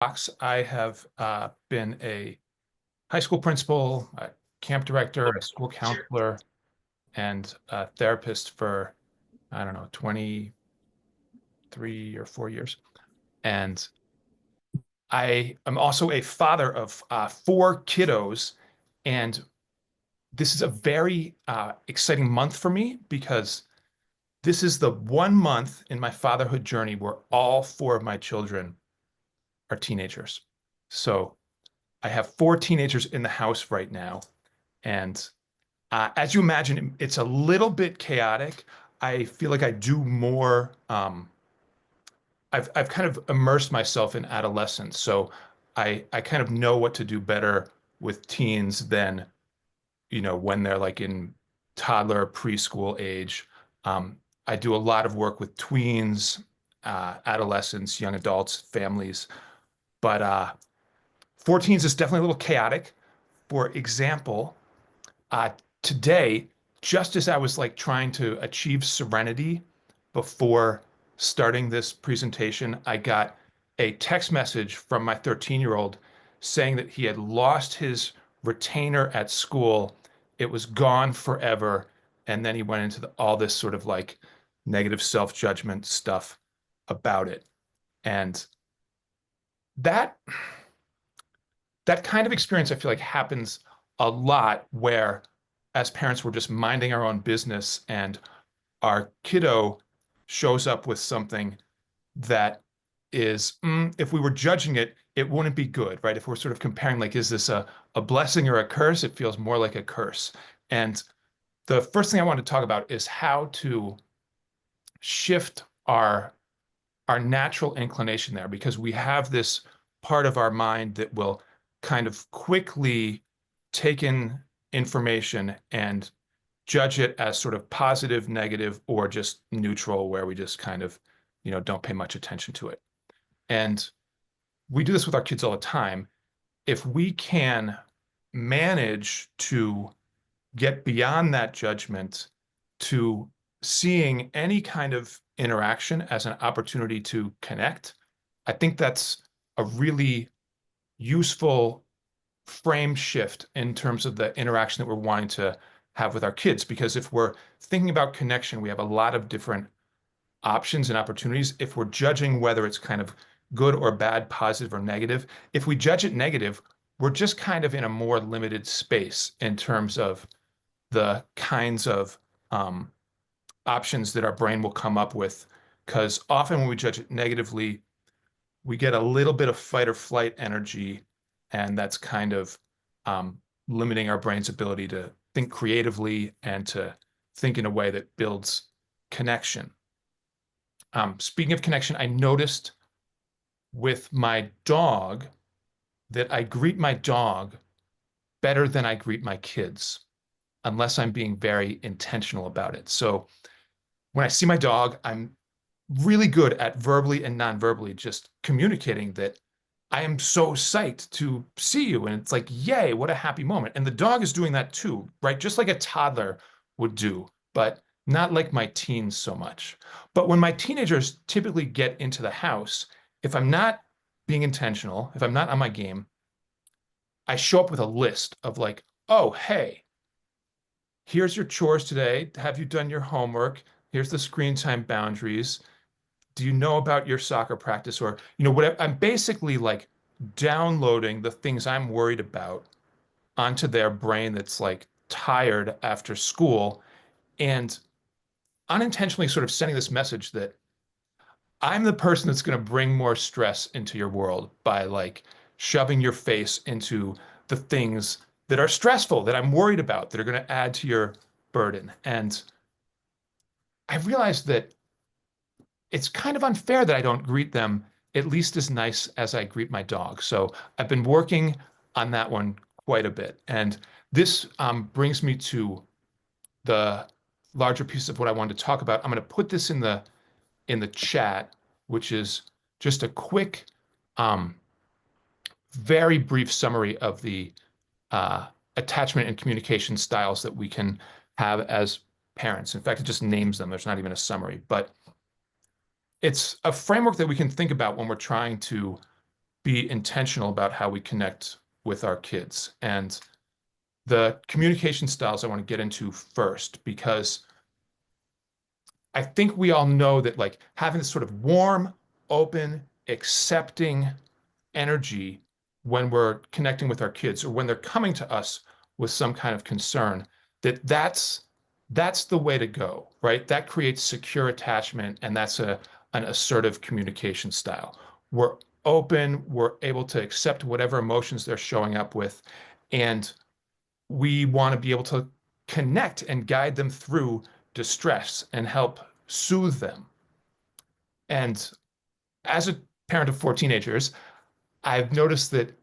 I have been a high school principal, a camp director, a school counselor, and a therapist for, I don't know, 23 or 4 years. And I am also a father of four kiddos. And this is a very exciting month for me because this is the one month in my fatherhood journey where all four of my children are teenagers. So I have four teenagers in the house right now. And as you imagine, it's a little bit chaotic. I feel like I do more. I've kind of immersed myself in adolescence, so I kind of know what to do better with teens than when they're like in toddler, preschool age. Um, I do a lot of work with tweens, adolescents, young adults, families, but 14s is definitely a little chaotic. For example, uh, today, just as I was like trying to achieve serenity before starting this presentation, I got a text message from my 13-year-old saying that he had lost his retainer at school. It was gone forever. And then he went into all this sort of like negative self-judgment stuff about it. And that that kind of experience, I feel like happens a lot where as parents, we're just minding our own business and our kiddo shows up with something that is, if we were judging it, it wouldn't be good, right? If we're sort of comparing, like, is this a blessing or a curse? It feels more like a curse. And the first thing I want to talk about is how to shift our natural inclination there, because we have this part of our mind that will kind of quickly take in information and judge it as sort of positive, negative, or just neutral, where we just kind of, don't pay much attention to it. And we do this with our kids all the time. If we can manage to get beyond that judgment to seeing any kind of interaction as an opportunity to connect, I think that's a really useful frame shift in terms of the interaction that we're wanting to have with our kids. Because if we're thinking about connection, we have a lot of different options and opportunities. If we're judging whether it's kind of good or bad, positive or negative, if we judge it negative, we're just kind of in a more limited space in terms of the kinds of um, options that our brain will come up with. Because often when we judge it negatively, we get a little bit of fight or flight energy, and that's kind of um, limiting our brain's ability to think creatively and to think in a way that builds connection. Speaking of connection, I noticed with my dog that I greet my dog better than I greet my kids, unless I'm being very intentional about it. So when I see my dog, I'm really good at verbally and non-verbally just communicating that I am so psyched to see you. And it's like, yay, what a happy moment. And the dog is doing that too, right? Just like a toddler would do, but not like my teens so much. But when my teenagers typically get into the house, if I'm not being intentional, if I'm not on my game, I show up with a list of like, oh, hey, here's your chores today. Have you done your homework? Here's the screen time boundaries. Do you know about your soccer practice? Or, whatever. I'm basically like downloading the things I'm worried about onto their brain that's like tired after school, and unintentionally sort of sending this message that I'm the person that's going to bring more stress into your world by like shoving your face into the things that are stressful, that I'm worried about, that are going to add to your burden. And I realized that it's kind of unfair that I don't greet them at least as nice as I greet my dog. So I've been working on that one quite a bit. And this brings me to the larger piece of what I wanted to talk about. I'm going to put this in the chat, which is just a quick, um, very brief summary of the uh, attachment and communication styles that we can have as parents. In fact, it just names them. There's not even a summary, but it's a framework that we can think about when we're trying to be intentional about how we connect with our kids. And the communication styles I want to get into first, because I think we all know that like having this sort of warm, open, accepting energy when we're connecting with our kids or when they're coming to us with some kind of concern, that's the way to go, right? That creates secure attachment, and that's an assertive communication style. We're open, we're able to accept whatever emotions they're showing up with, and we want to be able to connect and guide them through distress and help soothe them. And as a parent of four teenagers, I've noticed that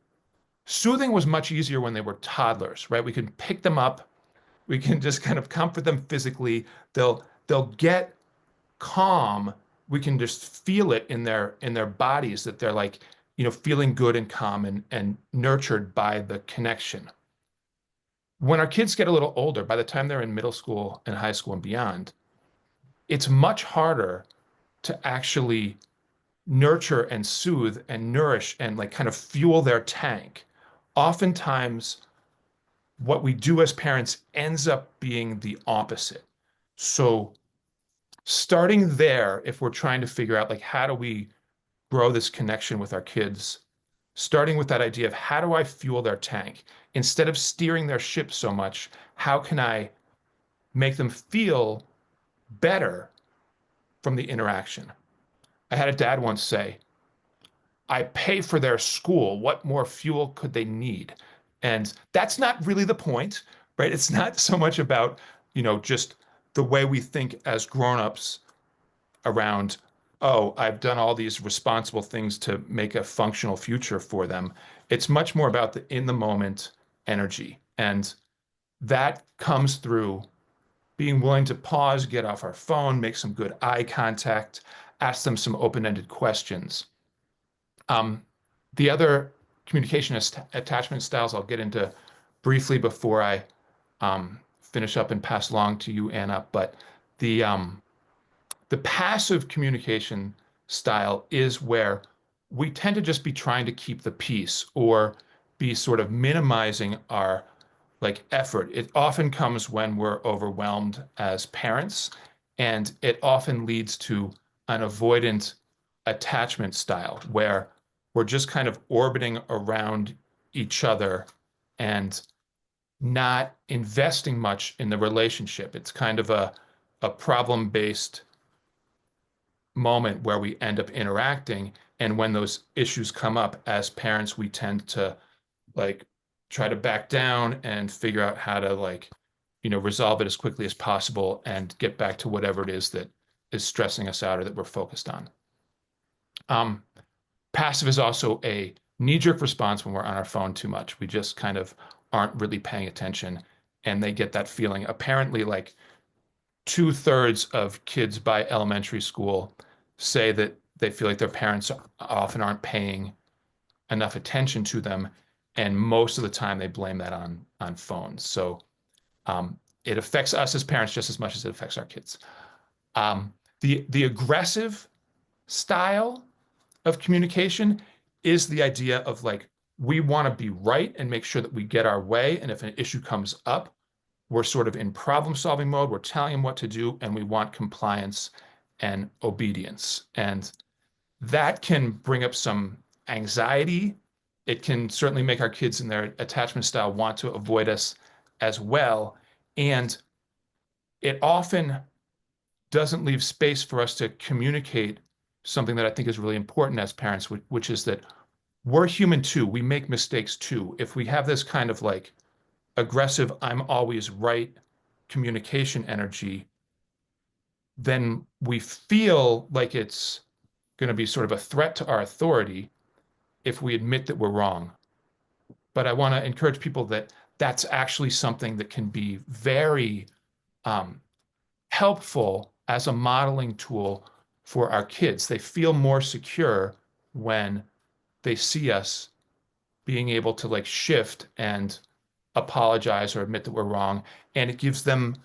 soothing was much easier when they were toddlers, right? We can pick them up, we can just kind of comfort them physically. They'll get calm. We can just feel it in their bodies that they're like, feeling good and calm and nurtured by the connection. When our kids get a little older, by the time they're in middle school and high school and beyond, it's much harder to actually nurture and soothe and nourish and like kind of fuel their tank. Oftentimes, what we do as parents ends up being the opposite. So, starting there, if we're trying to figure out like how do we grow this connection with our kids, starting with that idea of how do I fuel their tank? Instead of steering their ship so much, how can I make them feel better from the interaction? I had a dad once say, I pay for their school. What more fuel could they need? And that's not really the point, right? It's not so much about, just the way we think as grown-ups around, oh, I've done all these responsible things to make a functional future for them. It's much more about the in the moment energy. And that comes through being willing to pause, get off our phone, make some good eye contact, ask them some open-ended questions. Um, the other communication attachment styles I'll get into briefly before I finish up and pass along to you, Anna, but the um, the passive communication style is where we tend to just be trying to keep the peace or be sort of minimizing our like effort. It often comes when we're overwhelmed as parents, and it often leads to an avoidant attachment style where we're just kind of orbiting around each other and not investing much in the relationship. It's kind of a problem-based moment where we end up interacting. And when those issues come up as parents, we tend to like try to back down and figure out how to like, resolve it as quickly as possible and get back to whatever it is that is stressing us out or that we're focused on. Um, Passive is also a knee-jerk response when we're on our phone too much. We just kind of aren't really paying attention, and they get that feeling. Apparently, like two-thirds of kids by elementary school say that they feel like their parents often aren't paying enough attention to them, and most of the time they blame that on phones. So it affects us as parents just as much as it affects our kids. The aggressive style of communication is the idea of like we want to be right and make sure that we get our way, and if an issue comes up, we're sort of in problem-solving mode. We're telling them what to do, and we want compliance and obedience. And that can bring up some anxiety. It can certainly make our kids in their attachment style want to avoid us as well. And it often doesn't leave space for us to communicate something that I think is really important as parents, which is that we're human too. We make mistakes too. If we have this kind of like aggressive, I'm always right communication energy, then we feel like it's going to be sort of a threat to our authority if we admit that we're wrong. But I want to encourage people that that's actually something that can be very um, helpful as a modeling tool for our kids. They feel more secure when they see us being able to like shift and apologize or admit that we're wrong. And it gives them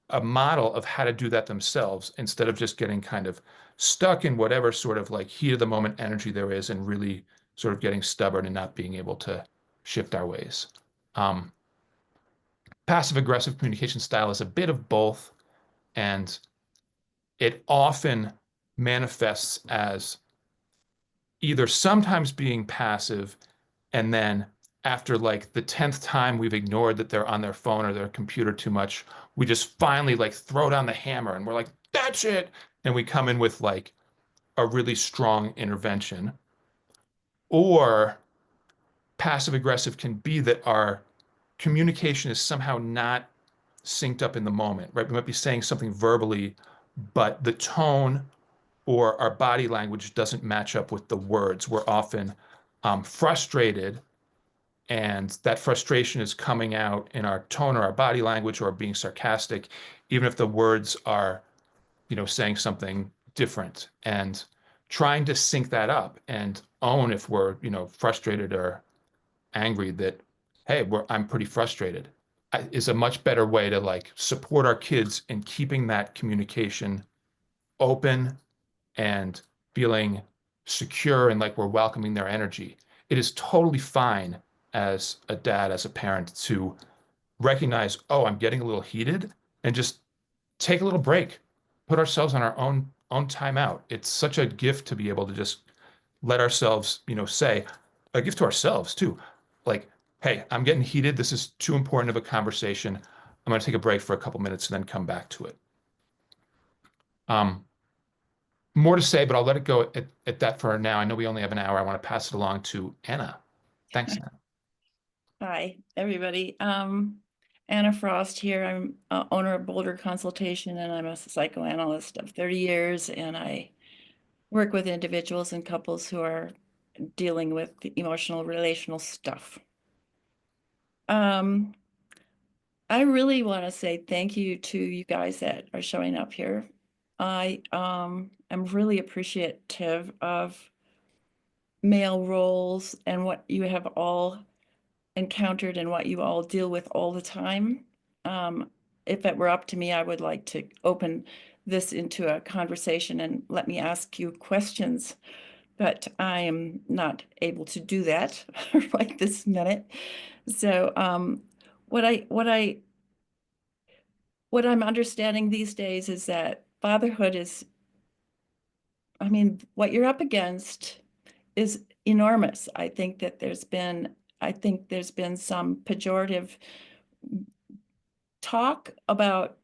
a model of how to do that themselves instead of just getting kind of stuck in whatever sort of like heat of the moment energy there is and really sort of getting stubborn and not being able to shift our ways. Um, Passive aggressive communication style is a bit of both, and it often manifests as either sometimes being passive and then after like the 10th time we've ignored that they're on their phone or their computer too much, we just finally like throw down the hammer and we're like, that's it. And we come in with like a really strong intervention. Or passive aggressive can be that our communication is somehow not synced up in the moment, right? We might be saying something verbally, but the tone or our body language doesn't match up with the words. We're often frustrated, and that frustration is coming out in our tone or our body language or being sarcastic, even if the words are, saying something different. And trying to sync that up and own if we're, frustrated or angry that, hey, I'm pretty frustrated, is a much better way to like support our kids in keeping that communication open and feeling secure and like we're welcoming their energy. It is totally fine as a dad, as a parent, to recognize, oh, I'm getting a little heated, and just take a little break, put ourselves on our own timeout. It's such a gift to be able to just let ourselves, say a gift to ourselves too. Like, hey, I'm getting heated. This is too important of a conversation. I'm going to take a break for a couple minutes and then come back to it. Um, More to say, but I'll let it go at that for now. I know we only have an hour. I want to pass it along to Anna. Thanks, Anna. Hi, everybody. Anna Frost here. I'm owner of Boulder Consultation, and I'm a psychoanalyst of 30 years, and I work with individuals and couples who are dealing with the emotional, relational stuff. I really want to say thank you to you guys that are showing up here. I am really appreciative of male roles and what you have all encountered and what you all deal with all the time. If it were up to me, I would like to open this into a conversation and let me ask you questions, but I am not able to do that right this minute. So what I what I what I'm understanding these days is that fatherhood is, I mean, what you're up against is enormous. I think there's been some pejorative talk about,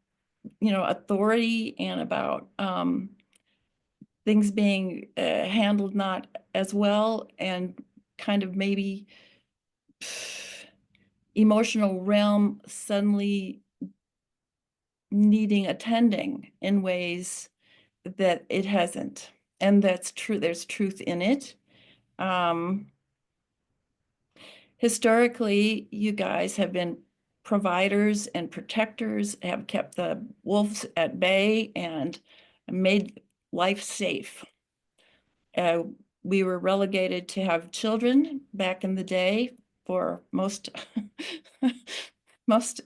authority and about things being handled not as well, and kind of maybe emotional realm suddenly needing attending in ways that it hasn't. And that's true. There's truth in it. Um, Historically, you guys have been providers and protectors, have kept the wolves at bay and made life safe. Uh, we were relegated to have children back in the day for most most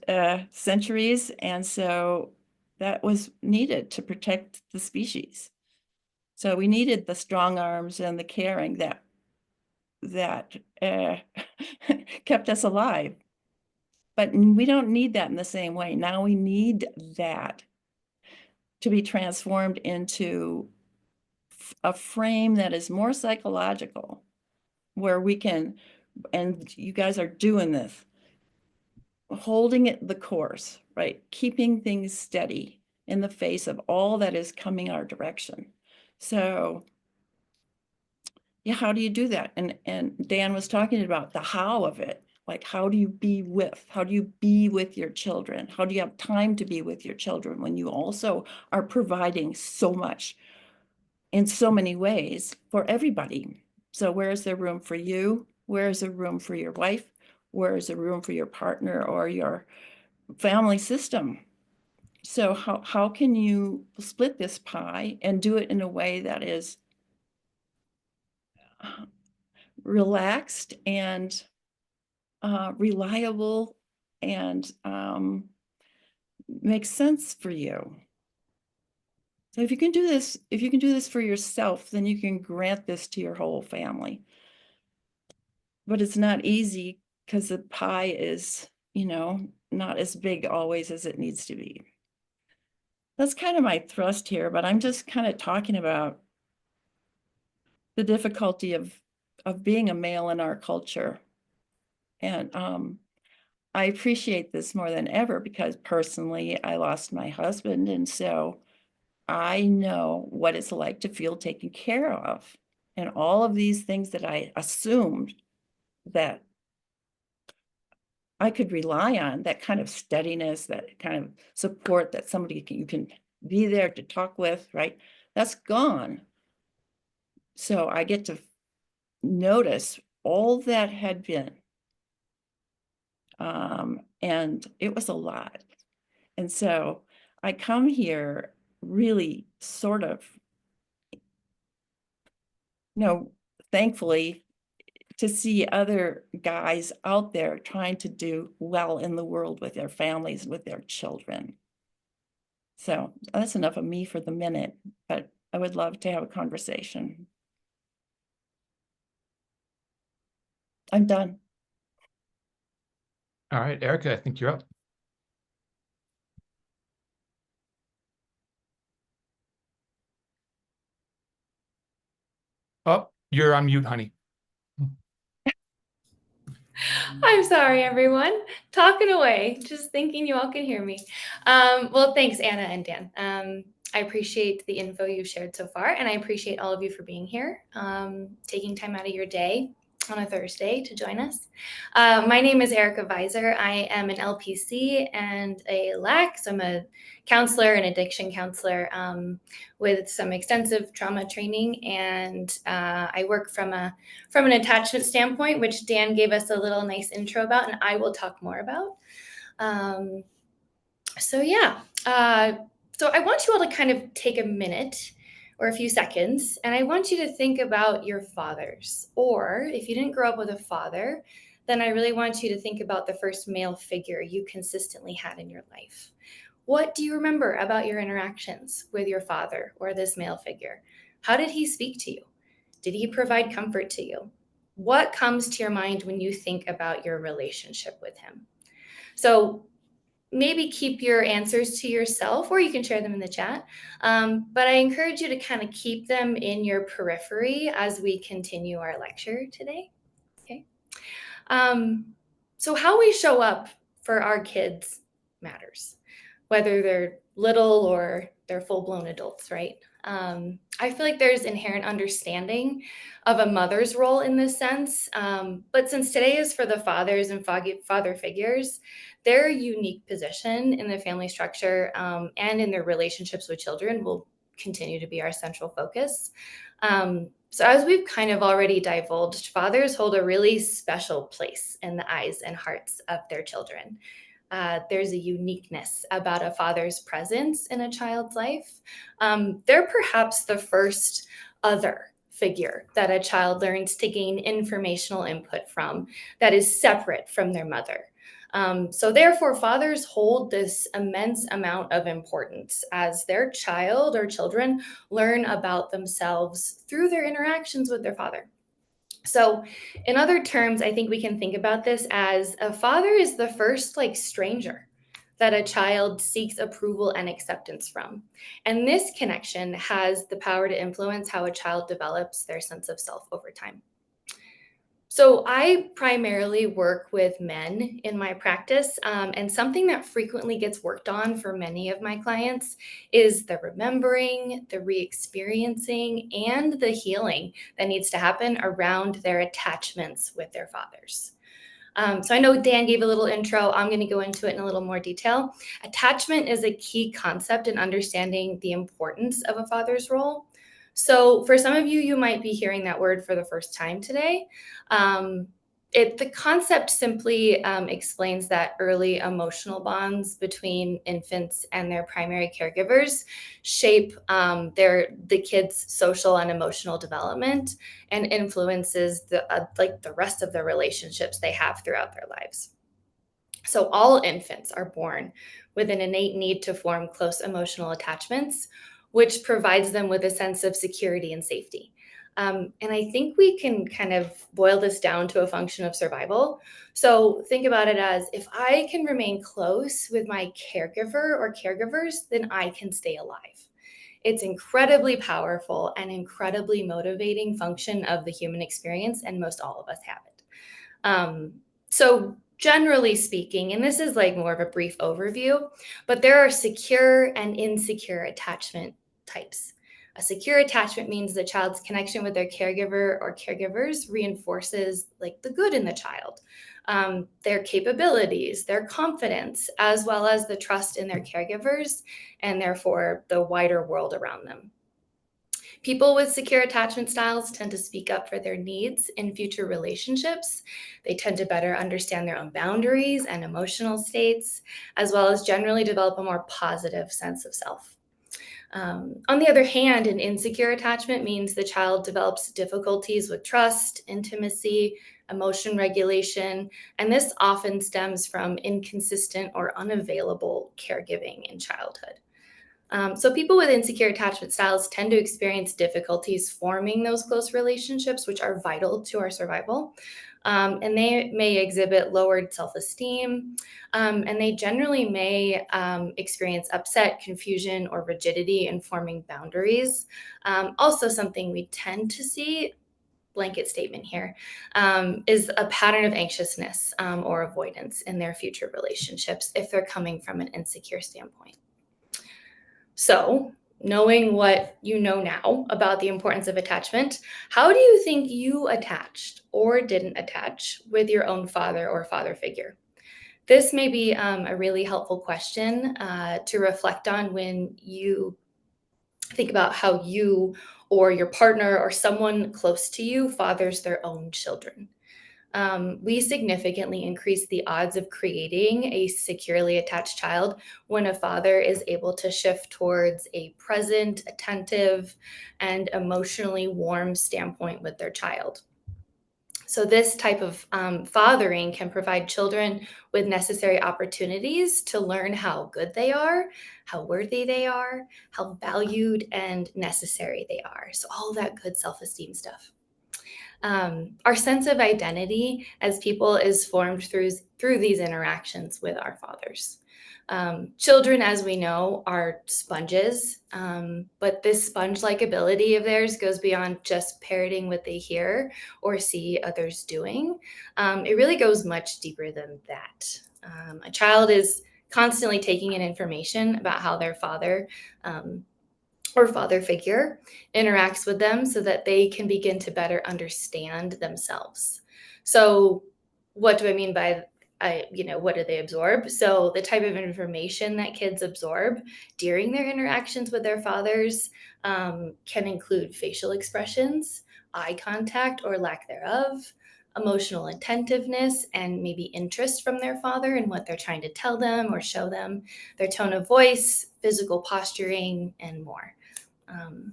centuries, and so that was needed to protect the species. So we needed the strong arms and the caring that kept us alive. But we don't need that in the same way. Now we need that to be transformed into a frame that is more psychological, where we can, and you guys are doing this, holding it the course, right? Keeping things steady in the face of all that is coming our direction. So yeah, how do you do that? And Dan was talking about the how of it. Like, how do you be with your children? How do you have time to be with your children when you also are providing so much in so many ways for everybody? So where is there room for you? Where is there room for your wife? Where is there room for your partner or your family system? So how can you split this pie and do it in a way that is relaxed and reliable and makes sense for you? So if you can do this for yourself, then you can grant this to your whole family. but it's not easy because the pie is, not as big always as it needs to be. That's kind of my thrust here, but I'm just kind of talking about the difficulty of being a male in our culture. And I appreciate this more than ever because personally I lost my husband, and so I know what it's like to feel taken care of. And all of these things that I assumed that I could rely on, that kind of steadiness, that kind of support that you can be there to talk with, right? That's gone. So I get to notice all that had been. And it was a lot. And so I come here really sort of, you know, thankfully to see other guys out there trying to do well in the world with their families and with their children. So that's enough of me for the minute, but I would love to have a conversation. I'm done. All right, Erica, I think you're up. Oh, you're on mute, honey. I'm sorry, everyone. Talking away, just thinking you all can hear me. Well, thanks, Anna and Dan. I appreciate the info you shared so far, and I appreciate all of you for being here, taking time out of your day on a Thursday to join us. My name is Erica Visor. I am an LPC and a LAC, so I'm a counselor, an addiction counselor with some extensive trauma training, and I work from an attachment standpoint, which Dan gave us a little nice intro about, and I will talk more about. Um, so yeah, so I want you all to kind of take a minute or a few seconds, and I want you to think about your fathers. Or if you didn't grow up with a father, then I really want you to think about the first male figure you consistently had in your life. What do you remember about your interactions with your father or this male figure? How did he speak to you? Did he provide comfort to you? What comes to your mind when you think about your relationship with him? So maybe keep your answers to yourself, or you can share them in the chat. But I encourage you to kind of keep them in your periphery as we continue our lecture today. Okay. Um, so, how we show up for our kids matters, whether they're little or they're full blown adults, right? I feel like there's inherent understanding of a mother's role in this sense. But since today is for the fathers and father figures, their unique position in the family structure and in their relationships with children will continue to be our central focus. So, as we've kind of already divulged, fathers hold a really special place in the eyes and hearts of their children. There's a uniqueness about a father's presence in a child's life. They're perhaps the first other figure that a child learns to gain informational input from that is separate from their mother. So, therefore, fathers hold this immense amount of importance as their child or children learn about themselves through their interactions with their father. So, in other terms, I think we can think about this as a father is the first like stranger that a child seeks approval and acceptance from. And this connection has the power to influence how a child develops their sense of self over time. So, I primarily work with men in my practice, and something that frequently gets worked on for many of my clients is the remembering, the re experiencing, and the healing that needs to happen around their attachments with their fathers. So I know Dan gave a little intro. I'm going to go into it in a little more detail. Attachment is a key concept in understanding the importance of a father's role. So for some of you, you might be hearing that word for the first time today. Um, the concept simply explains that early emotional bonds between infants and their primary caregivers shape the kids' social and emotional development and influences the rest of the relationships they have throughout their lives. So all infants are born with an innate need to form close emotional attachments, which provides them with a sense of security and safety. And I think we can kind of boil this down to a function of survival. So think about it as, if I can remain close with my caregiver or caregivers, then I can stay alive. It's incredibly powerful and incredibly motivating function of the human experience, and most all of us have it. So generally speaking, and this is like more of a brief overview, but there are secure and insecure attachment types. A secure attachment means the child's connection with their caregiver or caregivers reinforces like the good in the child, their capabilities, their confidence, as well as the trust in their caregivers and therefore the wider world around them. People with secure attachment styles tend to speak up for their needs in future relationships. They tend to better understand their own boundaries and emotional states, as well as generally develop a more positive sense of self. On the other hand, an insecure attachment means the child develops difficulties with trust, intimacy, emotion regulation, and this often stems from inconsistent or unavailable caregiving in childhood. So people with insecure attachment styles tend to experience difficulties forming those close relationships, which are vital to our survival. And they may exhibit lowered self-esteem, and they generally may experience upset, confusion, or rigidity in forming boundaries. Also, something we tend to see, blanket statement here, is a pattern of anxiousness or avoidance in their future relationships if they're coming from an insecure standpoint. So, knowing what you know now about the importance of attachment, how do you think you attached or didn't attach with your own father or father figure? This may be a really helpful question to reflect on when you think about how you or your partner or someone close to you fathers their own children. We significantly increase the odds of creating a securely attached child when a father is able to shift towards a present, attentive, and emotionally warm standpoint with their child. So, this type of fathering can provide children with necessary opportunities to learn how good they are, how worthy they are, how valued and necessary they are. So, all that good self esteem stuff. Our sense of identity as people is formed through these interactions with our fathers. Children, as we know, are sponges, but this sponge-like ability of theirs goes beyond just parroting what they hear or see others doing. It really goes much deeper than that. A child is constantly taking in information about how their father or father figure interacts with them so that they can begin to better understand themselves. So, what do I mean by what do they absorb? So, the type of information that kids absorb during their interactions with their fathers can include facial expressions, eye contact or lack thereof, emotional attentiveness, and maybe interest from their father in what they're trying to tell them or show them, their tone of voice, physical posturing, and more. Um,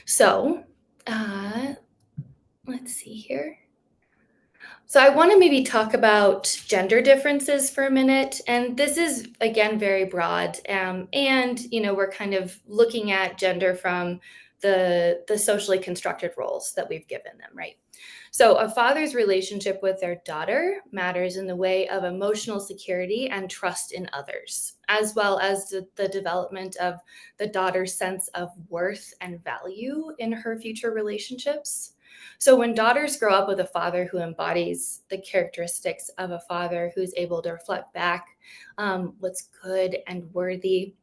so, uh, let's see here. So, I want to maybe talk about gender differences for a minute. And this is, again, very broad. And, we're kind of looking at gender from the socially constructed roles that we've given them, right? So, a father's relationship with their daughter matters in the way of emotional security and trust in others, as well as the development of the daughter's sense of worth and value in her future relationships. So, when daughters grow up with a father who embodies the characteristics of a father who's able to reflect back what's good and worthy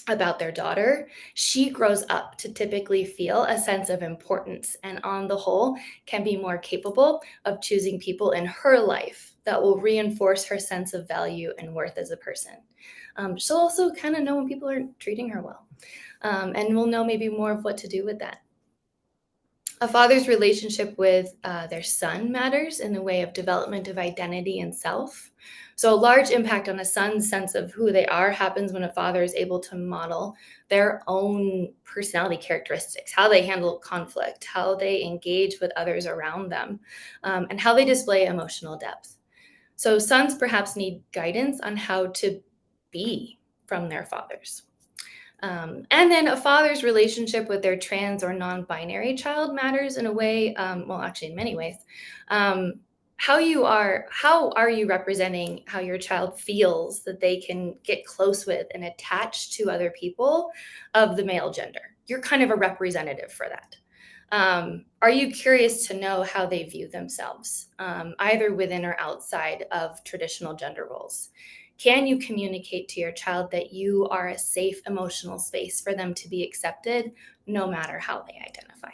about their daughter, she grows up to typically feel a sense of importance and, on the whole, can be more capable of choosing people in her life that will reinforce her sense of value and worth as a person. She'll also kind of know when people aren't treating her well, and will know maybe more of what to do with that. A father's relationship with their son matters in the way of development of identity and self. So, a large impact on a son's sense of who they are happens when a father is able to model their own personality characteristics, how they handle conflict, how they engage with others around them, and how they display emotional depth. So, sons perhaps need guidance on how to be from their fathers. And then a father's relationship with their trans or non-binary child matters in a way, well, actually, in many ways. How are you representing how your child feels that they can get close with and attach to other people of the male gender? You're kind of a representative for that. Are you curious to know how they view themselves, either within or outside of traditional gender roles? Can you communicate to your child that you are a safe emotional space for them to be accepted, no matter how they identify?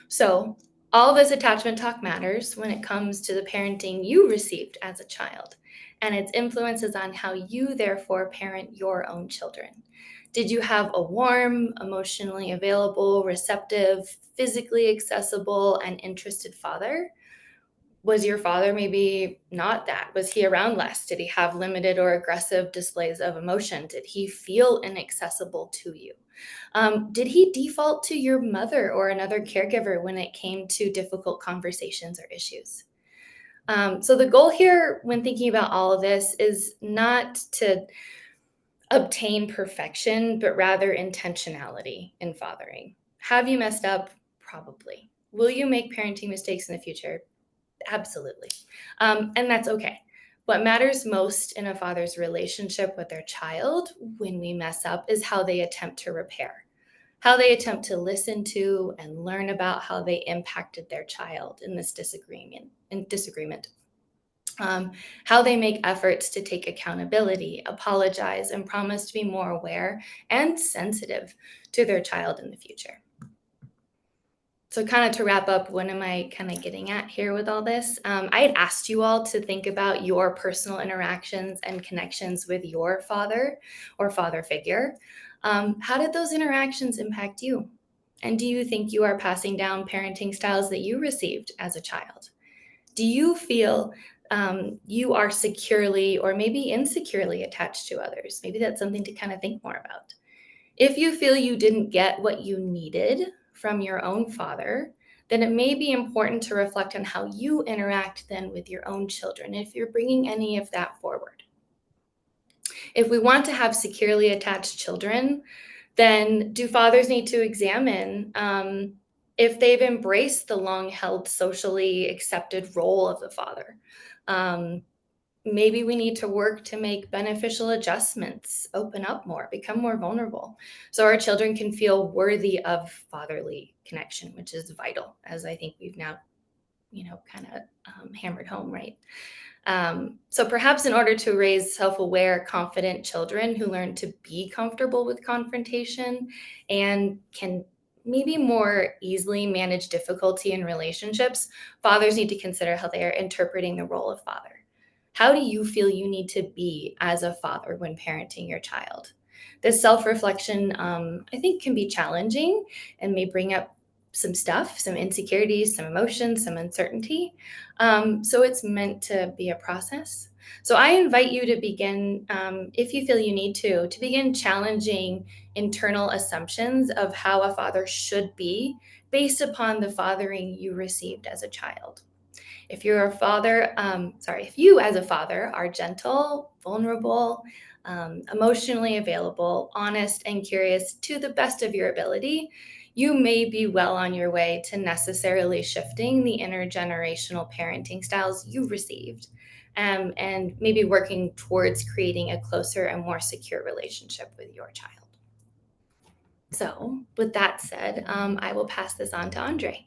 So, all this attachment talk matters when it comes to the parenting you received as a child and its influences on how you, therefore, parent your own children. Did you have a warm, emotionally available, receptive, physically accessible, and interested father? Was your father maybe not that? Was he around less? Did he have limited or aggressive displays of emotion? Did he feel inaccessible to you? Did he default to your mother or another caregiver when it came to difficult conversations or issues? So, the goal here when thinking about all of this is not to obtain perfection, but rather intentionality in fathering. Have you messed up? Probably. Will you make parenting mistakes in the future? Absolutely. And that's okay. What matters most in a father's relationship with their child when we mess up is how they attempt to repair, how they attempt to listen to and learn about how they impacted their child in this disagreement. How they make efforts to take accountability, apologize, and promise to be more aware and sensitive to their child in the future. So, kind of to wrap up, what am I kind of getting at here with all this? I had asked you all to think about your personal interactions and connections with your father or father figure. How did those interactions impact you? And do you think you are passing down parenting styles that you received as a child? Do you feel you are securely or maybe insecurely attached to others? Maybe that's something to kind of think more about. If you feel you didn't get what you needed from your own father, then it may be important to reflect on how you interact then with your own children, if you're bringing any of that forward. If we want to have securely attached children, then do fathers need to examine if they've embraced the long held socially accepted role of the father? Maybe we need to work to make beneficial adjustments, open up more, become more vulnerable, so our children can feel worthy of fatherly connection, which is vital, as I think we've now, kind of hammered home, right? So perhaps in order to raise self-aware, confident children who learn to be comfortable with confrontation and can maybe more easily manage difficulty in relationships, fathers need to consider how they are interpreting the role of father. How do you feel you need to be as a father when parenting your child? This self-reflection, I think, can be challenging and may bring up some stuff, some insecurities, some emotions, some uncertainty. So it's meant to be a process. So I invite you to begin, if you feel you need to begin challenging internal assumptions of how a father should be based upon the fathering you received as a child. If you're a father, if you as a father are gentle, vulnerable, emotionally available, honest, and curious to the best of your ability, you may be well on your way to necessarily shifting the intergenerational parenting styles you received, and maybe working towards creating a closer and more secure relationship with your child. So, with that said, I will pass this on to Andre.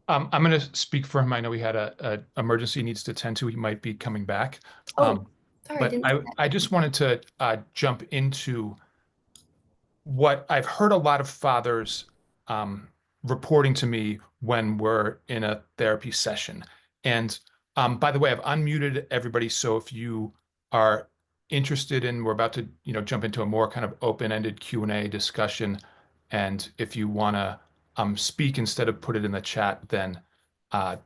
I'm going to speak for him. I know he had a emergency he needs to attend to. He might be coming back. Oh, sorry, I But didn't see I just wanted to jump into what I've heard a lot of fathers um, reporting to me when we're in a therapy session. And by the way, I've unmuted everybody. So if you are interested in, we're about to, jump into a more kind of open-ended Q&A discussion. And if you want to speak instead of put it in the chat, then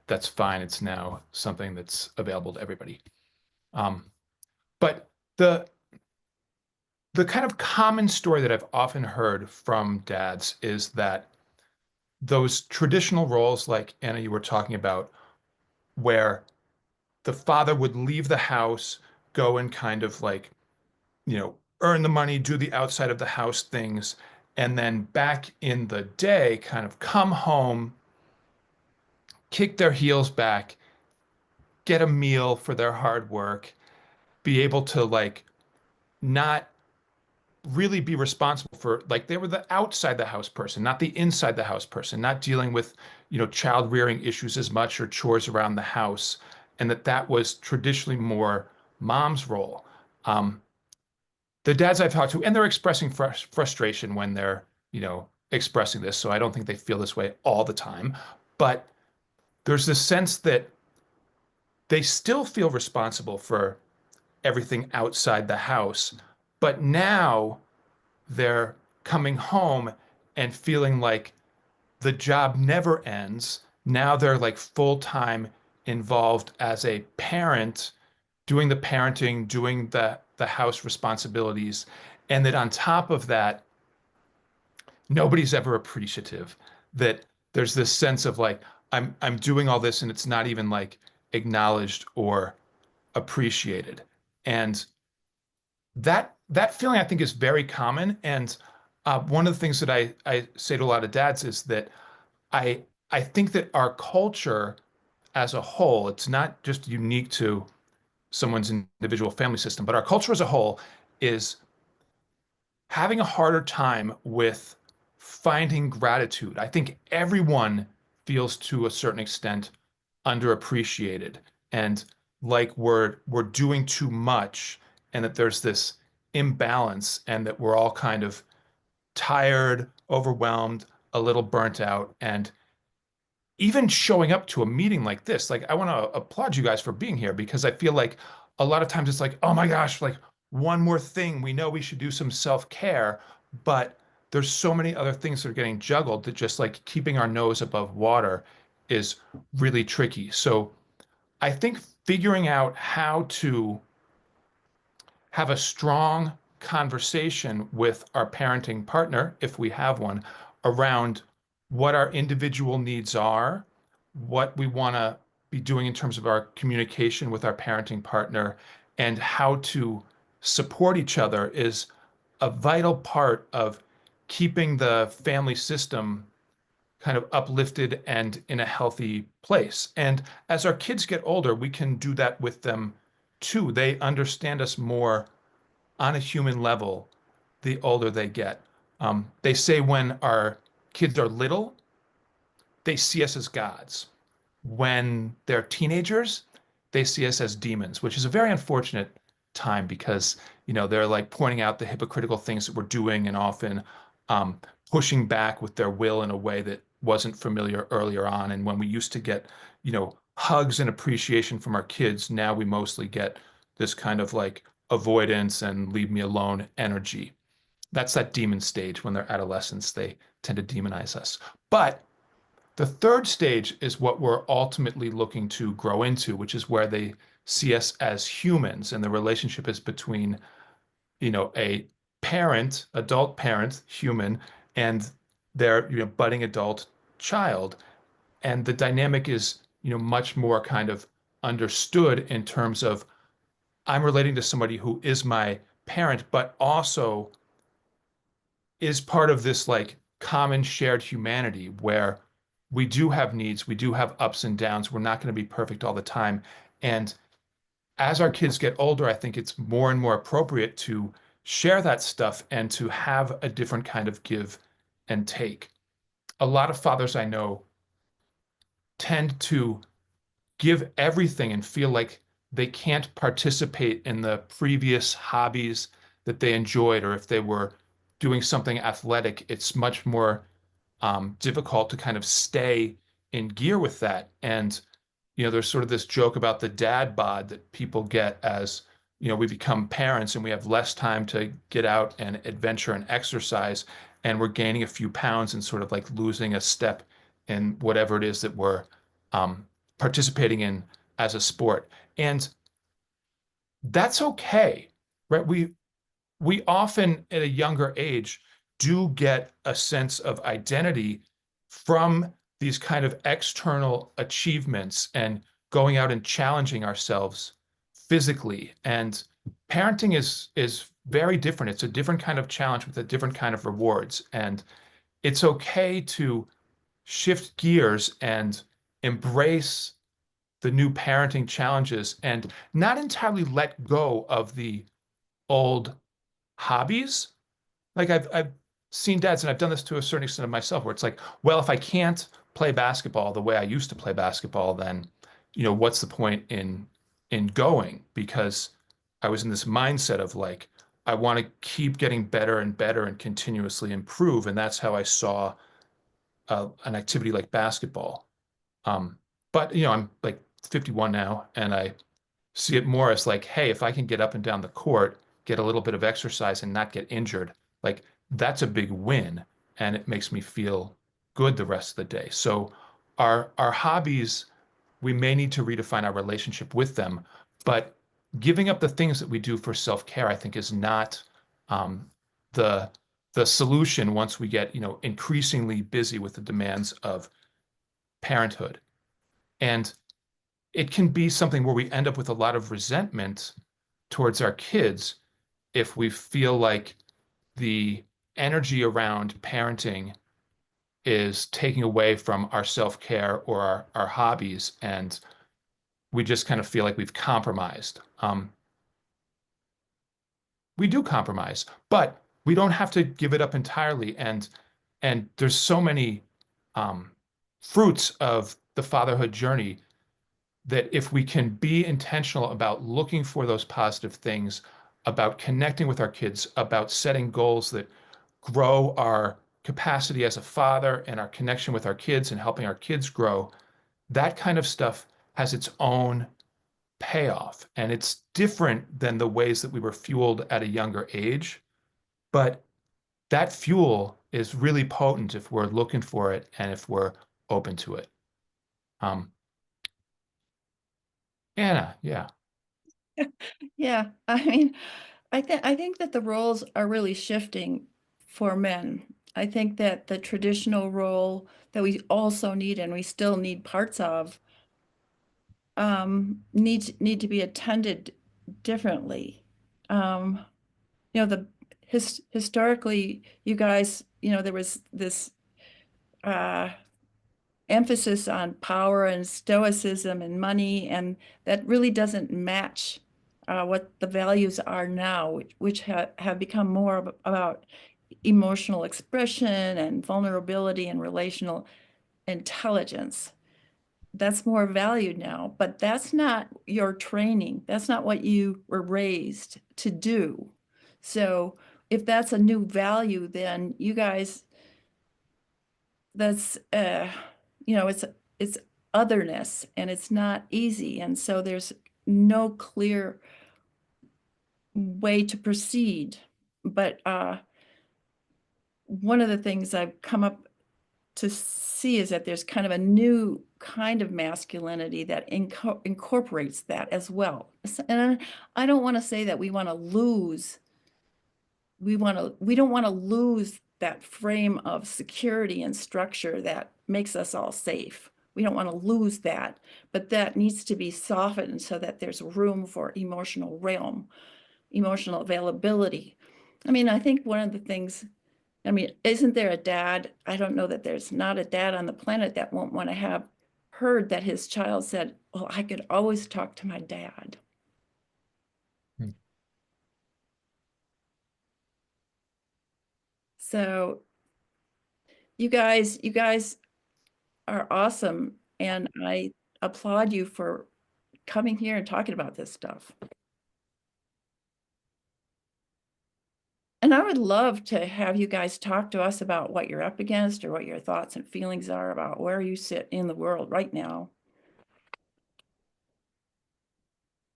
that's fine. It's now something that's available to everybody. But the kind of common story that I've often heard from dads is that those traditional roles, like Anna, you were talking about, where the father would leave the house, go and kind of like, earn the money, do the outside of the house things, and then back in the day, kind of come home, kick their heels back, get a meal for their hard work, be able to like not really be responsible for, like, they were the outside the house person, not the inside the house person, not dealing with, child rearing issues as much or chores around the house, and that was traditionally more mom's role. Um, the dads I've talked to, and they're expressing frustration when they're, expressing this. So I don't think they feel this way all the time, but there's this sense that they still feel responsible for everything outside the house, but now they're coming home and feeling like the job never ends. Now they're like full-time involved as a parent, doing the parenting, doing the house responsibilities, and that on top of that, nobody's ever appreciative. That there's this sense of like, I'm doing all this and it's not even like acknowledged or appreciated. And that feeling I think is very common. And one of the things that I say to a lot of dads is that I I think that our culture as a whole, it's not just unique to someone's individual family system, but our culture as a whole is having a harder time with finding gratitude. I think everyone feels to a certain extent underappreciated and like we're doing too much, and that there's this imbalance, and that we're all kind of tired, overwhelmed, a little burnt out. And even showing up to a meeting like this, like I want to applaud you guys for being here, because I feel like a lot of times it's like, oh my gosh, like one more thing. We know we should do some self-care, but there's so many other things that are getting juggled that just like keeping our nose above water is really tricky. So I think figuring out how to have a strong conversation with our parenting partner, if we have one, around what our individual needs are, what we want to be doing in terms of our communication with our parenting partner, and how to support each other is a vital part of keeping the family system kind of uplifted and in a healthy place. And as our kids get older, we can do that with them too. They understand us more on a human level the older they get. They say when our kids are little, they see us as gods. When they're teenagers, they see us as demons, which is a very unfortunate time because, they're like pointing out the hypocritical things that we're doing and often um, pushing back with their will in a way that wasn't familiar earlier on. And when we used to get, hugs and appreciation from our kids, now we mostly get this kind of like avoidance and leave me alone energy. That's that demon stage. When they're adolescents, they tend to demonize us. But the third stage is what we're ultimately looking to grow into, which is where they see us as humans, and the relationship is between, a parent, adult parent, human, and their, budding adult child. And the dynamic is, much more kind of understood in terms of I'm relating to somebody who is my parent, but also is part of this like common shared humanity where we do have needs, we do have ups and downs. We're not going to be perfect all the time. And as our kids get older, I think it's more and more appropriate to share that stuff and to have a different kind of give and take. A lot of fathers I know tend to give everything and feel like they can't participate in the previous hobbies that they enjoyed, or if they were doing something athletic, it's much more difficult to kind of stay in gear with that. And, there's sort of this joke about the dad bod that people get as, we become parents and we have less time to get out and adventure and exercise, and we're gaining a few pounds and sort of like losing a step in whatever it is that we're um, participating in as a sport. And that's okay, right? We often at a younger age do get a sense of identity from these kind of external achievements and going out and challenging ourselves physically. And parenting is very different. It's a different kind of challenge with a different kind of rewards. And it's okay to shift gears and embrace the new parenting challenges and not entirely let go of the old hobbies. Like I've seen dads, and I've done this to a certain extent of myself, where it's like, well, if I can't play basketball the way I used to play basketball, then, what's the point in going? Because I was in this mindset of like, I want to keep getting better and better and continuously improve. And that's how I saw an activity like basketball. Um, but I'm like 51 now, and I see it more as like, hey, if I can get up and down the court, get a little bit of exercise and not get injured, like that's a big win. And it makes me feel good the rest of the day. So our hobbies, we may need to redefine our relationship with them, but giving up the things that we do for self-care, I think, is not um, the the solution once we get, increasingly busy with the demands of parenthood. And it can be something where we end up with a lot of resentment towards our kids if we feel like the energy around parenting is taking away from our self-care or our hobbies, and we just kind of feel like we've compromised. We do compromise, but we don't have to give it up entirely. And there's so many um, fruits of the fatherhood journey that if we can be intentional about looking for those positive things, about connecting with our kids, about setting goals that grow our capacity as a father and our connection with our kids and helping our kids grow, that kind of stuff has its own payoff. And it's different than the ways that we were fueled at a younger age. But that fuel is really potent if we're looking for it and if we're open to it. Um, Anna, yeah. Yeah, I mean, I think that the roles are really shifting for men. I think that the traditional role that we also need and we still need parts of need to be attended differently. Um, the historically, you guys, there was this uh emphasis on power and stoicism and money, and that really doesn't match what the values are now, which have become more about emotional expression and vulnerability and relational intelligence. That's more valued now, but that's not your training. That's not what you were raised to do. So if that's a new value, then you guys, that's it's otherness and it's not easy. And so there's no clear way to proceed. But one of the things I've come up to see is that there's kind of a new kind of masculinity that incorporates that as well. And I don't want to say that we don't want to lose that frame of security and structure that makes us all safe. We don't want to lose that, but that needs to be softened so that there's room for emotional realm, emotional availability. I mean, I think one of the things, I mean, isn't there a dad? I don't know that there's not a dad on the planet that won't want to have heard that his child said, well, I could always talk to my dad. Hmm. So you guys are awesome, and I applaud you for coming here and talking about this stuff. And I would love to have you guys talk to us about what you're up against or what your thoughts and feelings are about where you sit in the world right now.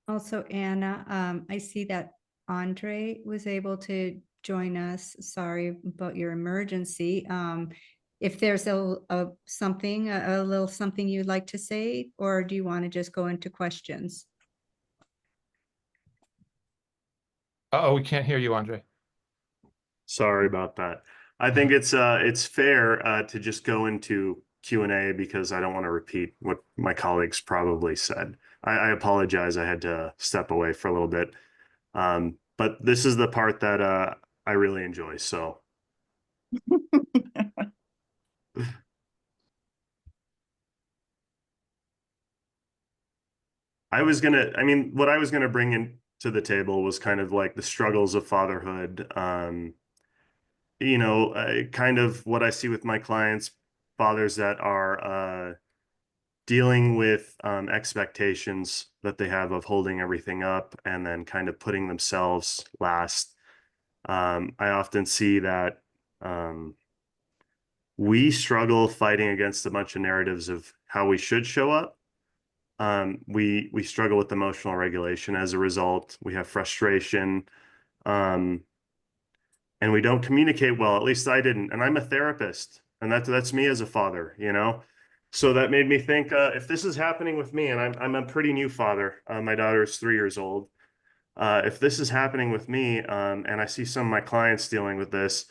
Also, Anna, I see that Andre was able to join us. Sorry about your emergency. If there's something, a little something you'd like to say, or do you want to just go into questions? Uh-oh, we can't hear you, Andre. Sorry about that. I think it's fair to just go into Q&A because I don't want to repeat what my colleagues probably said. I apologize. I had to step away for a little bit. But but this is the part that I really enjoy. So I mean, what I was gonna bring in to the table was kind of like the struggles of fatherhood. Kind of what I see with my clients, fathers that are dealing with expectations that they have of holding everything up and then kind of putting themselves last. I often see that we struggle fighting against a bunch of narratives of how we should show up. We struggle with emotional regulation as a result. We have frustration, um, and we don't communicate well. At least I didn't. And I'm a therapist, and that's me as a father, you know. So that made me think, if this is happening with me, and I'm a pretty new father. My daughter is 3 years old. If this is happening with me, and I see some of my clients dealing with this,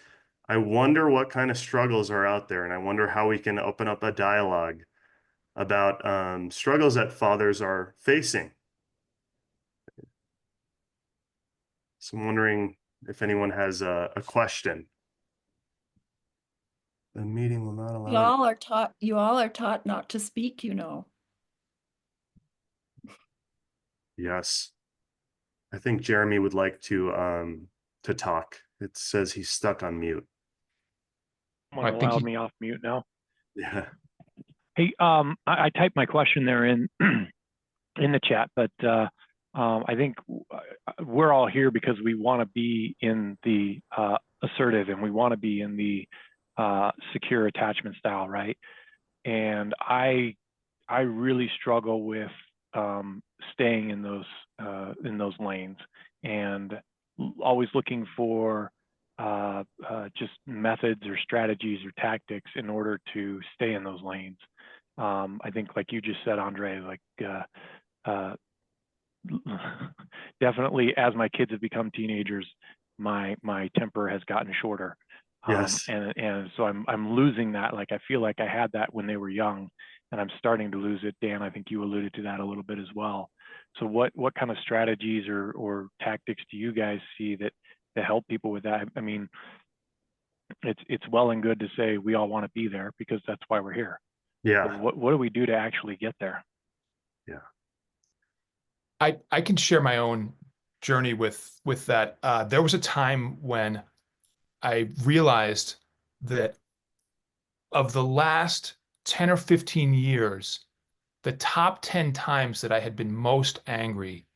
I wonder what kind of struggles are out there, and I wonder how we can open up a dialogue about struggles that fathers are facing. So I'm wondering if anyone has a question. The meeting will not allow You all are taught not to speak, you know. Yes. I think Jeremy would like to talk. It says he's stuck on mute. I Someone think allowed he, me off mute now. Yeah. Hey, I typed my question there in in the chat, but I think we're all here because we want to be in the assertive and we want to be in the secure attachment style, right? And I really struggle with staying in those lanes and always looking for just methods or strategies or tactics in order to stay in those lanes. I think, like you just said, Andre, like uh, definitely as my kids have become teenagers, my temper has gotten shorter. Yes. And so I'm losing that. Like I feel like I had that when they were young, and I'm starting to lose it. Dan, I think you alluded to that a little bit as well. So what kind of strategies or tactics do you guys see that help people with that? I mean, it's well and good to say we all want to be there because that's why we're here. But Yeah. what do we do to actually get there? Yeah. I can share my own journey with that. There was a time when I realized that of the last 10 or 15 years, the top 10 times that I had been most angry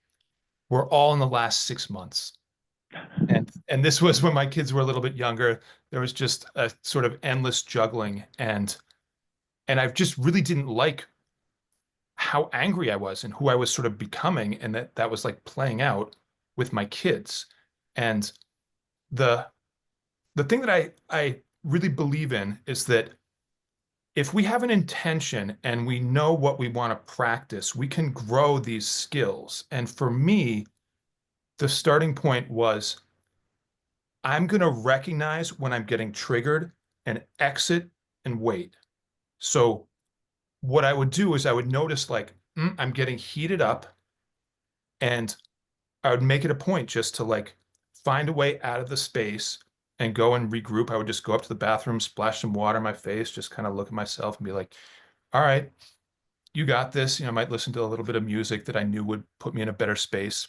were all in the last 6 months. And this was when my kids were a little bit younger. There was just a sort of endless juggling, and I just really didn't like how angry I was and who I was sort of becoming, and that was like playing out with my kids. And the the thing that I really believe in is that if we have an intention and we know what we want to practice, we can grow these skills. And for me, the starting point was I'm going to recognize when I'm getting triggered and exit and wait. So what I would do is I would notice like, I'm getting heated up, and I would make it a point just to like find a way out of the space and go and regroup. I would just go up to the bathroom, splash some water in my face, just kind of look at myself and be like, all right, you got this. I might listen to a little bit of music that I knew would put me in a better space.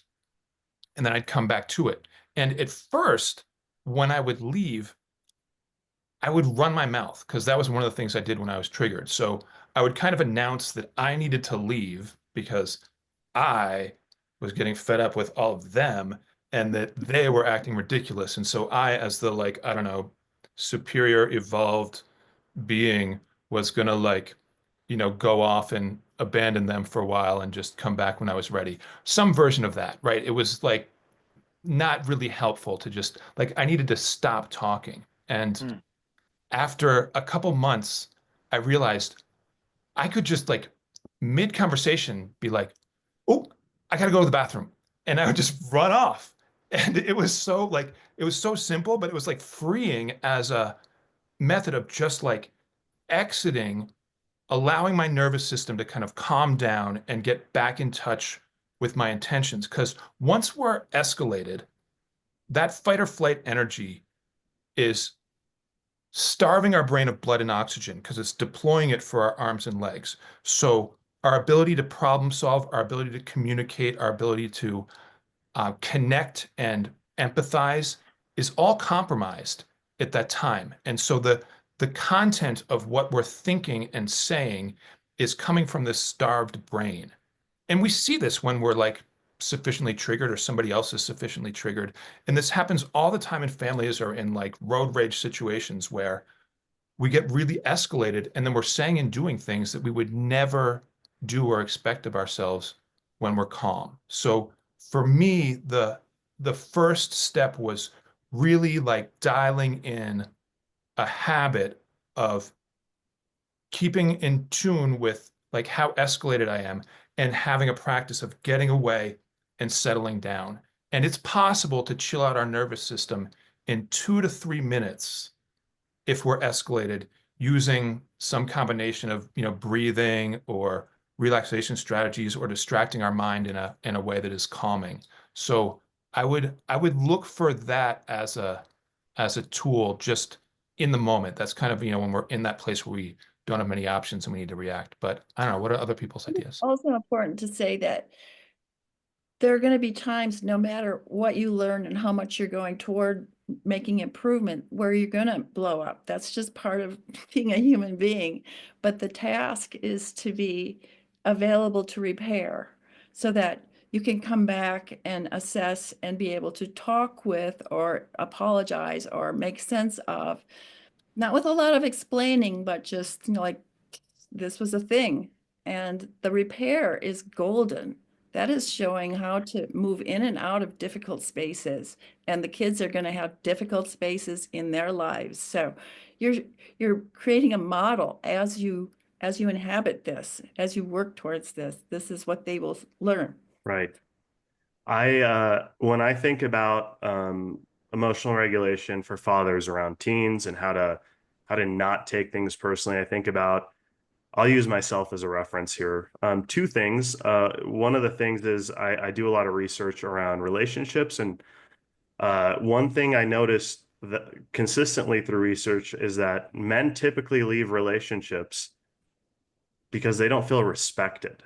And then I'd come back to it. And at first, when I would leave, I would run my mouth because that was one of the things I did when I was triggered. So I would kind of announce that I needed to leave because I was getting fed up with all of them and that they were acting ridiculous. And so I, as the like, I don't know, superior evolved being, was gonna like, go off and abandon them for a while and just come back when I was ready. Some version of that, right? It was like not really helpful to just like I needed to stop talking. And Hmm. after a couple months, I realized I could just like mid conversation be like, "Oh, I gotta go to the bathroom," and I would just run off. And it was so simple, but it was like freeing as a method of just like exiting, allowing my nervous system to kind of calm down and get back in touch with my intentions. Because once we're escalated, that fight or flight energy is starving our brain of blood and oxygen because it's deploying it for our arms and legs. So our ability to problem solve, our ability to communicate, our ability to connect and empathize is all compromised at that time. And so the content of what we're thinking and saying is coming from this starved brain. And we see this when we're like sufficiently triggered or somebody else is sufficiently triggered. And this happens all the time in families or in like road rage situations where we get really escalated and then we're saying and doing things that we would never do or expect of ourselves when we're calm. So for me, the first step was really like dialing in a habit of keeping in tune with like how escalated I am and having a practice of getting away and settling down. And it's possible to chill out our nervous system in 2 to 3 minutes if we're escalated using some combination of, breathing or relaxation strategies or distracting our mind in a way that is calming. So I would look for that as a tool just in the moment. That's kind of, when we're in that place where we don't have many options and we need to react. But I don't know, what are other people's ideas? Also important to say that there are going to be times, no matter what you learn and how much you're going toward making improvement, where you're going to blow up. That's just part of being a human being. But the task is to be available to repair so that you can come back and assess and be able to talk with or apologize or make sense of, not with a lot of explaining, but just, like, this was a thing. And the repair is golden. That is showing how to move in and out of difficult spaces. And the kids are going to have difficult spaces in their lives. So you're you're creating a model as you inhabit this, as you work towards this. This is what they will learn. Right. When I think about emotional regulation for fathers around teens and how to not take things personally, I think about, I'll use myself as a reference here. Two things. One of the things is I do a lot of research around relationships, and one thing I noticed that consistently through research is that men typically leave relationships because they don't feel respected.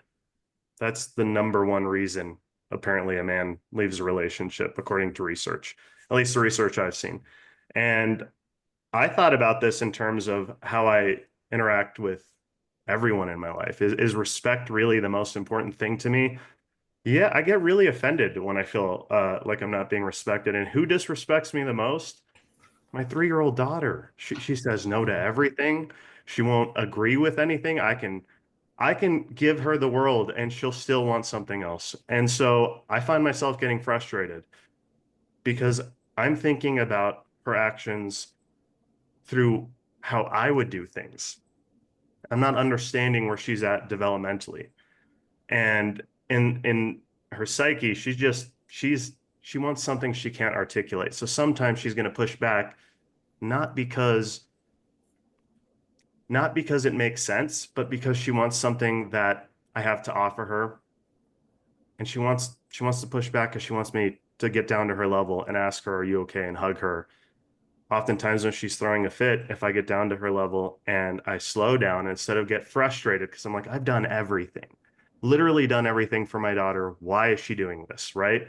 That's the number one reason, apparently, a man leaves a relationship, according to research, at least the research I've seen. And I thought about this in terms of how I interact with everyone in my life. Is respect really the most important thing to me? Yeah, I get really offended when I feel like I'm not being respected. And who disrespects me the most? My 3-year-old daughter. She says no to everything. She won't agree with anything. I can give her the world and she'll still want something else. And so I find myself getting frustrated because I'm thinking about her actions through how I would do things. I'm not understanding where she's at developmentally. And in her psyche, she wants something she can't articulate. So sometimes she's going to push back, not because not because it makes sense, but because she wants something that I have to offer her. And she wants to push back because she wants me to get down to her level and ask her, "Are you okay?" and hug her. Oftentimes when she's throwing a fit, if I get down to her level and I slow down instead of get frustrated, because I'm like, I've done everything, literally done everything for my daughter. Why is she doing this? Right?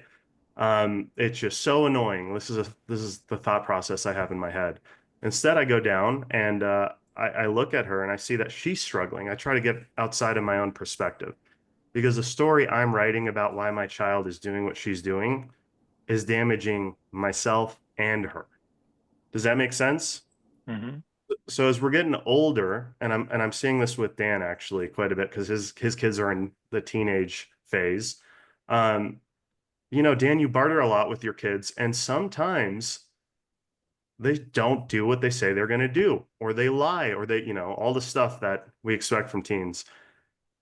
It's just so annoying. This is the thought process I have in my head. Instead, I go down and I look at her and I see that she's struggling. I try to get outside of my own perspective because the story I'm writing about why my child is doing what she's doing is damaging myself and her. Does that make sense? Mm-hmm. So as we're getting older, and I'm seeing this with Dan actually quite a bit because his kids are in the teenage phase. Um, Dan, you barter a lot with your kids, and sometimes they don't do what they say they're going to do, or they lie, or all the stuff that we expect from teens.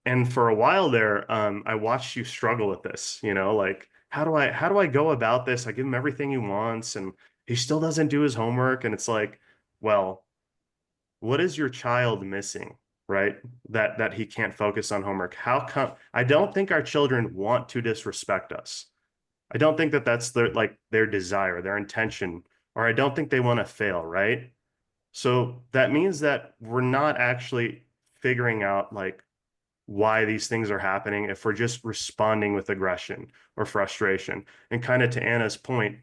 And for a while there, I watched you struggle with this, like how do I go about this? I give him everything he wants, and he still doesn't do his homework. And it's like, well, what is your child missing, right? That he can't focus on homework. How come? I don't think our children want to disrespect us. I don't think that that's their desire, their intention, or I don't think they want to fail, right? So that means that we're not actually figuring out like why these things are happening if we're just responding with aggression or frustration. And kind of to Anna's point,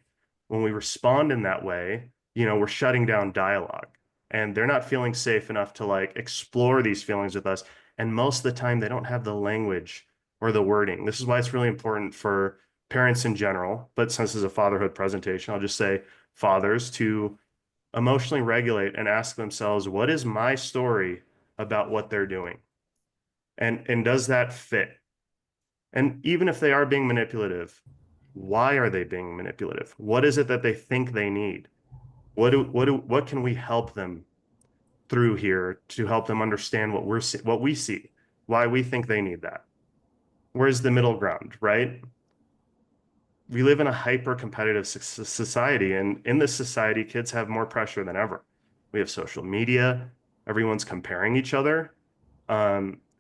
when we respond in that way, we're shutting down dialogue and they're not feeling safe enough to like explore these feelings with us. And most of the time, they don't have the language or the wording. This is why it's really important for parents in general. But since this is a fatherhood presentation, I'll just say fathers to emotionally regulate and ask themselves, what is my story about what they're doing? And does that fit? And even if they are being manipulative, why are they being manipulative? What is it that they think they need? What can we help them through here to help them understand what we see, why we think they need that? Where's the middle ground, right? We live in a hyper competitive society, and in this society, kids have more pressure than ever. We have social media, everyone's comparing each other.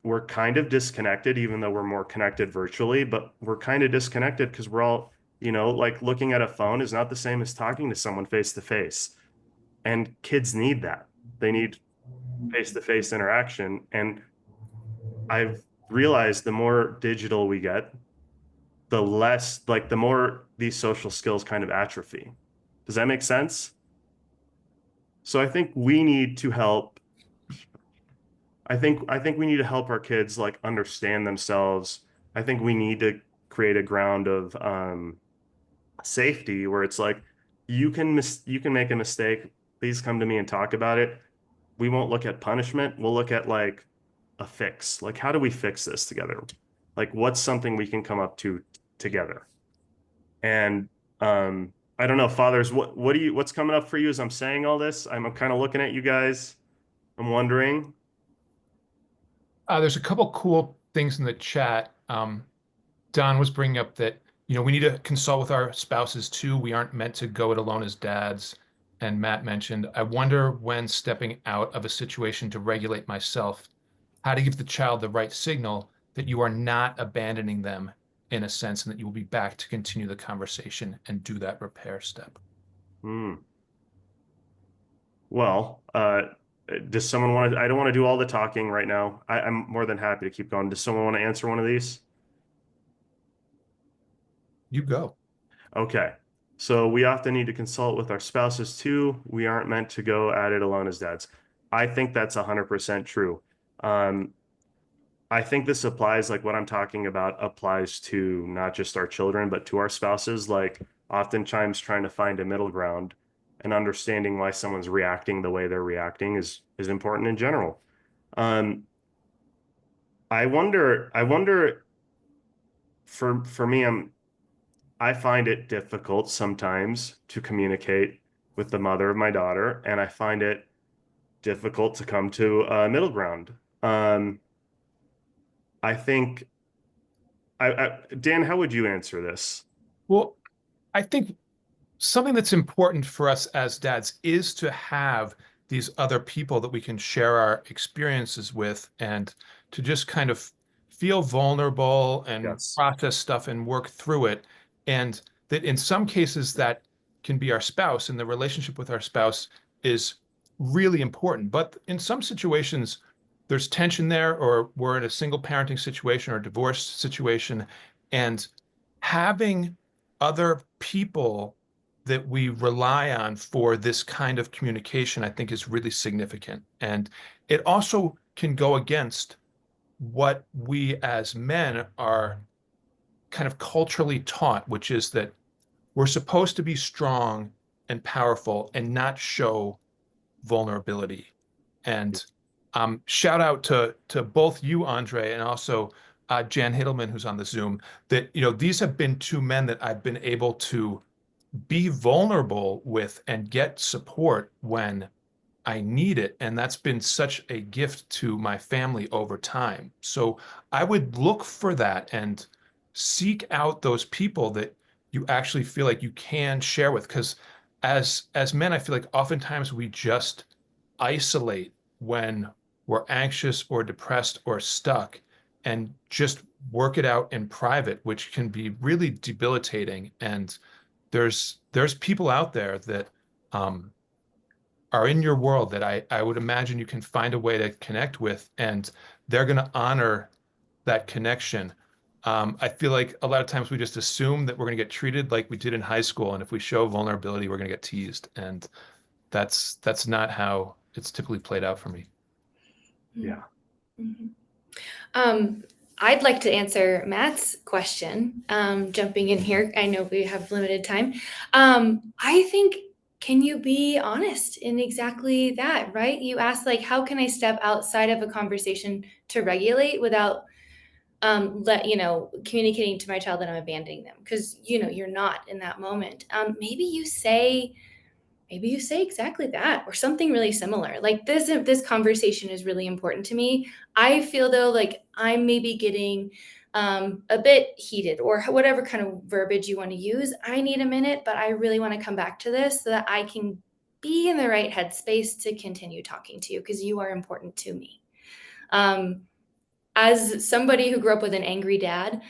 We're kind of disconnected, even though we're more connected virtually, but we're kind of disconnected because we're all, like looking at a phone is not the same as talking to someone face to face. And kids need that. They need face to face interaction. And I've realized the more digital we get, the less, like, the more these social skills kind of atrophy. Does that make sense? So I think we need to help. I think we need to help our kids like understand themselves. I think we need to create a ground of safety where it's like you can make a mistake. Please come to me and talk about it. We won't look at punishment. We'll look at like a fix. Like, how do we fix this together? Like, what's something we can come up to together? And I don't know, fathers, what's coming up for you as I'm saying all this? I'm kind of looking at you guys. I'm wondering. There's a couple cool things in the chat. Don was bringing up that, we need to consult with our spouses too. We aren't meant to go it alone as dads. And Matt mentioned, I wonder when stepping out of a situation to regulate myself, how to give the child the right signal that you are not abandoning them in a sense, and that you will be back to continue the conversation and do that repair step. Hmm. Well, does someone want to? I don't want to do all the talking right now. I'm more than happy to keep going. Does someone want to answer one of these? You go. Okay. So we often need to consult with our spouses too. We aren't meant to go at it alone as dads. I think that's 100% true. Um, I think this applies, like what I'm talking about applies to not just our children, but to our spouses. Like oftentimes trying to find a middle ground and understanding why someone's reacting the way they're reacting is important in general. Um, I wonder for me, I find it difficult sometimes to communicate with the mother of my daughter, and I find it difficult to come to a middle ground. I think Dan, how would you answer this? Well, I think something that's important for us as dads is to have these other people that we can share our experiences with, and to just kind of feel vulnerable and Yes. process stuff and work through it. And that in some cases that can be our spouse, and the relationship with our spouse is really important. But in some situations, there's tension there, or we're in a single parenting situation or a divorce situation, and having other people that we rely on for this kind of communication, I think, is really significant. And it also can go against what we as men are kind of culturally taught, which is that we're supposed to be strong and powerful and not show vulnerability. And shout out to both you, Andre, and also Jan Hiddleman, who's on the Zoom, that, these have been two men that I've been able to be vulnerable with and get support when I need it. And that's been such a gift to my family over time. So I would look for that and seek out those people that you actually feel like you can share with. Because as men, I feel like oftentimes we just isolate when we're anxious or depressed or stuck, and just work it out in private, which can be really debilitating. And there's people out there that um, are in your world that I would imagine you can find a way to connect with, and they're going to honor that connection. I feel like a lot of times we just assume that we're going to get treated like we did in high school, and if we show vulnerability, we're going to get teased, and that's not how it's typically played out for me. Yeah. Mhm. I'd like to answer Matt's question, jumping in here. I know we have limited time. I think, can you be honest in exactly that, right? You asked, like, how can I step outside of a conversation to regulate without communicating to my child that I'm abandoning them? Because, you're not in that moment. Maybe you say exactly that or something really similar. Like, this conversation is really important to me. I feel though like I'm maybe getting a bit heated, or whatever kind of verbiage you want to use. I need a minute, but I really want to come back to this so that I can be in the right headspace to continue talking to you, because you are important to me. Um, as somebody who grew up with an angry dad,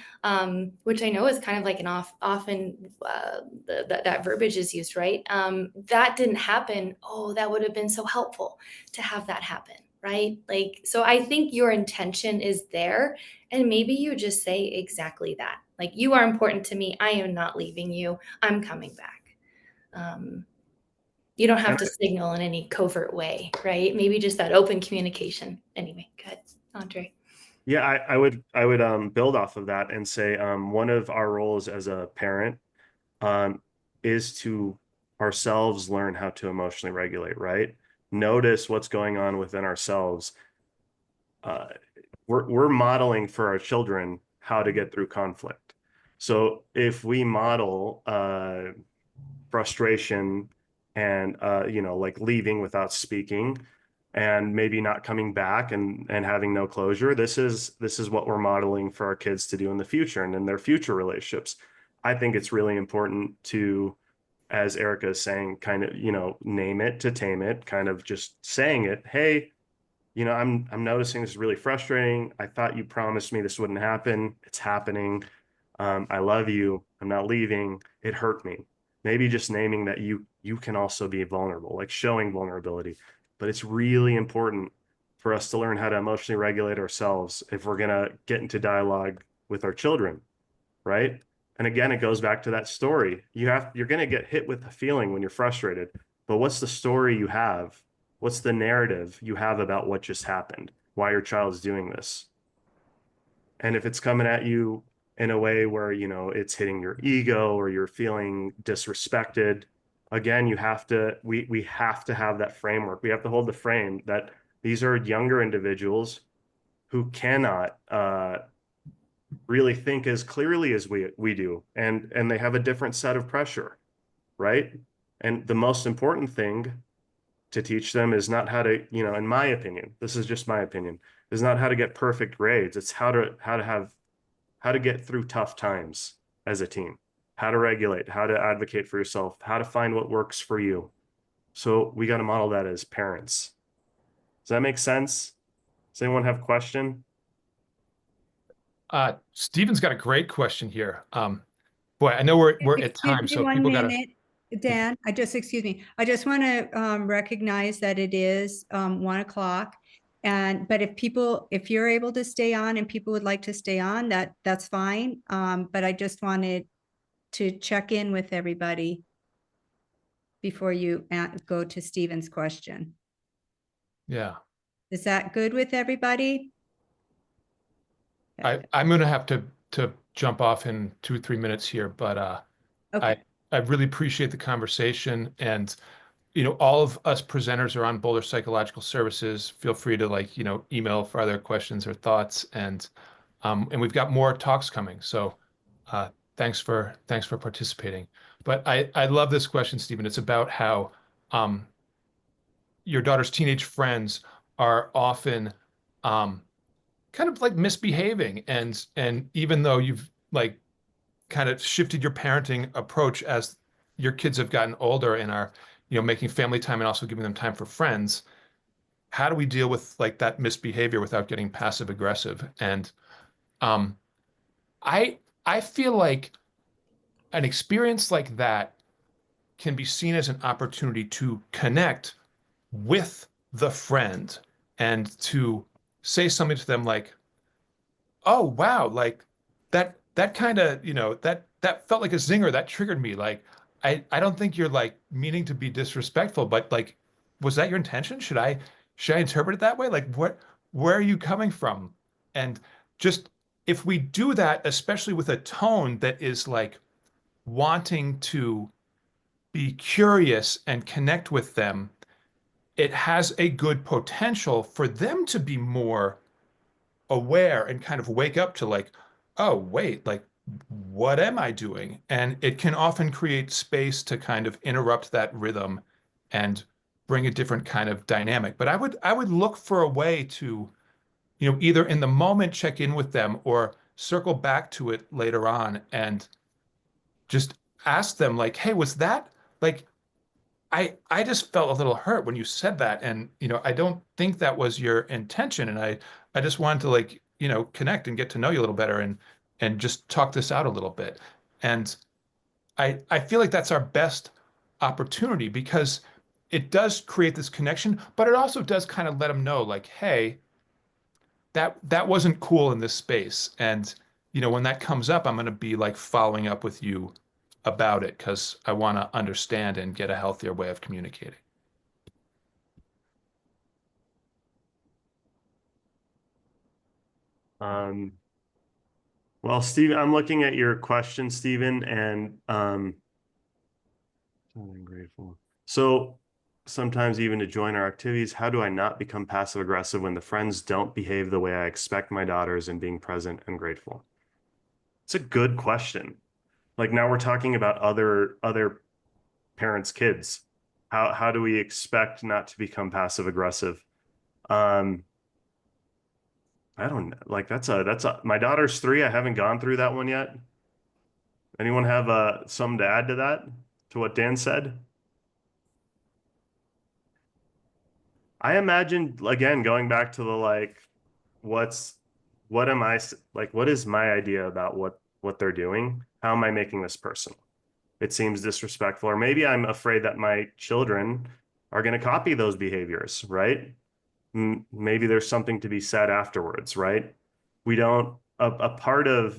which I know is kind of like an often that verbiage is used, right? That didn't happen. Oh, that would have been so helpful to have that happen, right? Like, so I think your intention is there, and maybe you just say exactly that. Like, you are important to me. I am not leaving you. I'm coming back. You don't have to signal in any covert way, right? Maybe just that open communication. Anyway, go ahead, Andre. Yeah, I would build off of that and say one of our roles as a parent is to ourselves learn how to emotionally regulate, right? Notice what's going on within ourselves. Uh, we're modeling for our children how to get through conflict. So if we model frustration and like leaving without speaking and maybe not coming back and having no closure, this is what we're modeling for our kids to do in the future and in their future relationships. I think it's really important to, as Erica is saying, kind of, name it to tame it, kind of just saying it. Hey, I'm noticing this is really frustrating. I thought you promised me this wouldn't happen. It's happening. I love you. I'm not leaving. It hurt me. Maybe just naming that you can also be vulnerable, like showing vulnerability. But it's really important for us to learn how to emotionally regulate ourselves if we're gonna get into dialogue with our children, right? And again, it goes back to that story. You're gonna get hit with a feeling when you're frustrated, but what's the story you have? What's the narrative you have about what just happened? Why your child's doing this? And if it's coming at you in a way where, it's hitting your ego or you're feeling disrespected, again, we have to have that framework. We have to hold the frame that these are younger individuals who cannot really think as clearly as we do. And they have a different set of pressure, right? And the most important thing to teach them is not how to, in my opinion, this is just my opinion, is not how to get perfect grades. It's how to get through tough times as a team, how to regulate, how to advocate for yourself, how to find what works for you. So we got to model that as parents. Does that make sense? Does anyone have a question? Stephen's got a great question here. Boy, I know we're at Excuse time, me so one people gotta. minute, Dan, excuse me. I just want to recognize that it is 1 o'clock. But if you're able to stay on and people would like to stay on, that's fine. But I just wanted to check in with everybody before you go to Stephen's question. Yeah, Is that good with everybody? I'm gonna have to jump off in 2 or 3 minutes here, but Okay. I really appreciate the conversation, and all of us presenters are on Boulder Psychological Services. Feel free to email for other questions or thoughts, and we've got more talks coming. So uh, thanks for participating. But I love this question, Stephen. It's about how um, your daughter's teenage friends are often kind of like misbehaving, and even though you've kind of shifted your parenting approach as your kids have gotten older and are making family time and also giving them time for friends, how do we deal with that misbehavior without getting passive aggressive? And um I feel like an experience like that can be seen as an opportunity to connect with the friend and to say something to them like, oh wow, like that kind of, that felt like a zinger, that triggered me. Like I don't think you're like meaning to be disrespectful, but like was that your intention? Should I interpret it that way? Like where are you coming from? And just if we do that, especially with a tone that is like wanting to be curious and connect with them, it has a good potential for them to be more aware and kind of wake up to like, oh, wait, like, what am I doing? And it can often create space to kind of interrupt that rhythm and bring a different kind of dynamic. But I would look for a way to, either in the moment check in with them or circle back to it later on and just ask them like, hey, was that like I just felt a little hurt when you said that, and I don't think that was your intention, and I just wanted to like connect and get to know you a little better and just talk this out a little bit. And I feel like that's our best opportunity because it does create this connection, but it also does kind of let them know like, hey, that wasn't cool in this space, and when that comes up, I'm going to be like following up with you about it because I want to understand and get a healthier way of communicating. Well, Steve, I'm looking at your question, Stephen, and I'm grateful. So sometimes even to join our activities, how do I not become passive aggressive when the friends don't behave the way I expect my daughters and being present and grateful? It's a good question. Like now we're talking about other parents' kids. How do we expect not to become passive aggressive? Um, I don't know. Like that's a my daughter's 3. I haven't gone through that one yet. Anyone have something to add to that, to what Dan said? I imagine again going back to the like, what's what am I like? What is my idea about what they're doing? How am I making this personal? It seems disrespectful, or maybe I'm afraid that my children are going to copy those behaviors, right? Maybe there's something to be said afterwards, right? We don't a part of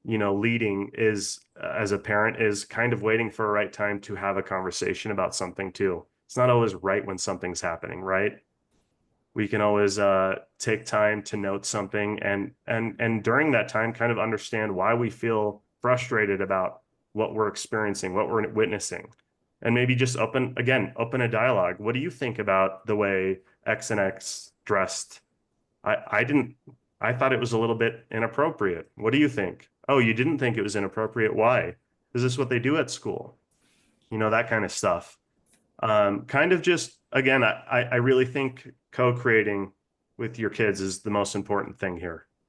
leading is as a parent is kind of waiting for a right time to have a conversation about something too. It's not always right when something's happening, right? We can always take time to note something and during that time kind of understand why we feel frustrated about what we're experiencing, what we're witnessing. And maybe just open a dialogue. What do you think about the way X and X dressed? I didn't I thought it was a little bit inappropriate. What do you think? Oh, you didn't think it was inappropriate. Why? Is this what they do at school? That kind of stuff. Kind of just, again, I really think co-creating with your kids is the most important thing here.